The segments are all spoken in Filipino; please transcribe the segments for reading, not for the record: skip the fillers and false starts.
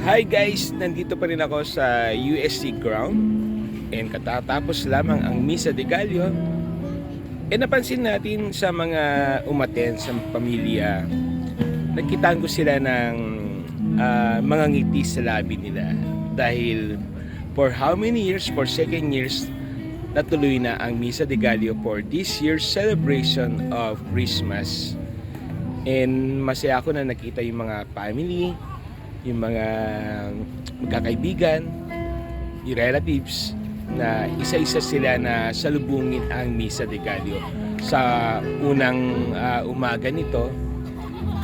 Hi guys! Nandito pa rin ako sa UST ground and katatapos lamang ang Misa de Gallo. Napansin natin sa mga umaten sa pamilya, nagkitaan ko sila ng mga ngiti sa labi nila dahil for how many years, for second years, natuloy na ang Misa de Gallo for this year's celebration of Christmas. And masaya ako na nakita yung mga family, yung mga magkakaibigan, yung relatives na isa-isa sila na salubungin ang Misa de Gallo sa unang umaga nito.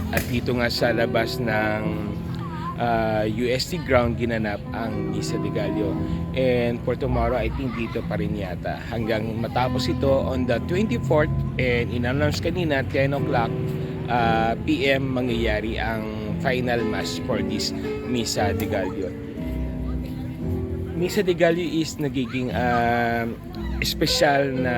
At dito nga sa labas ng UST ground ginanap ang Misa de Gallo. And for tomorrow, I think dito pa rin yata hanggang matapos ito on the 24th. And in-announce kanina 10 o'clock PM mangyayari ang final mass for this Misa de Gallo. Misa de Gallo is nagiging special na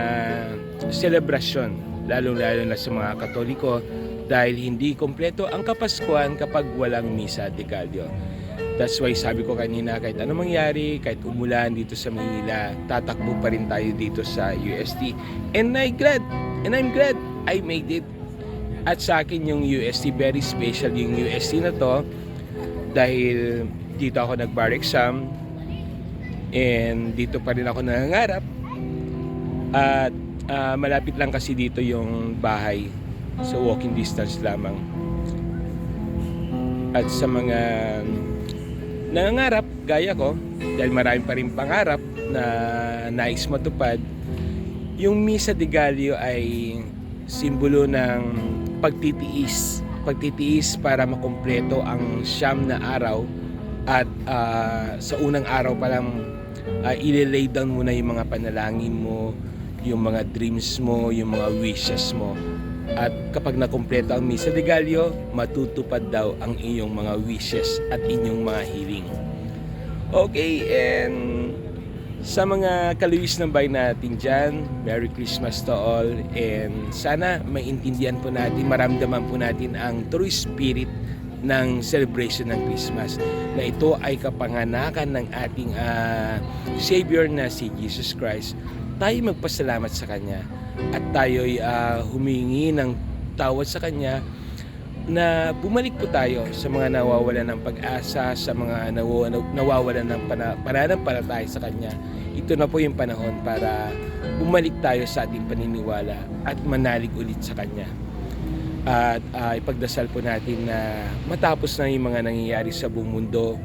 celebration, lalo-lalo na sa mga Katoliko, dahil hindi kompleto ang Kapaskuhan kapag walang Misa de Gallo. That's why sabi ko kanina, kahit ano mangyari, kahit umulan dito sa Manila, tatakbo pa rin tayo dito sa UST. And I'm glad I made it. At sa akin yung UST, very special yung UST na to dahil dito ako nag-bar exam and dito pa rin ako nangangarap at malapit lang kasi dito yung bahay, so walking distance lamang. At sa mga nangangarap gaya ko, dahil marami pa rin pangarap na nais matupad, yung Misa de Gallo ay simbolo ng pagtitiis para makumpleto ang siyam na araw. At sa unang araw pa lang i-lay down mo na yung mga panalangin mo, yung mga dreams mo, yung mga wishes mo. At kapag nakumpleto ang Misa de Gallo, matutupad daw ang iyong mga wishes at inyong mga hiling. Okay, and sa mga kaluwis ng bayan natin dyan, Merry Christmas to all, and sana maintindihan po natin, maramdaman po natin ang true spirit ng celebration ng Christmas, na ito ay kapanganakan ng ating Savior na si Jesus Christ. Tayo magpasalamat sa Kanya at tayo'y humingi ng tawad sa Kanya na bumalik po tayo sa mga nawawalan ng pag-asa, sa mga nawawalan ng pananampalataya sa Kanya. Ito na po yung panahon para bumalik tayo sa ating paniniwala at manalig ulit sa Kanya. At ipagdasal po natin na matapos na yung mga nangyayari sa buong mundo,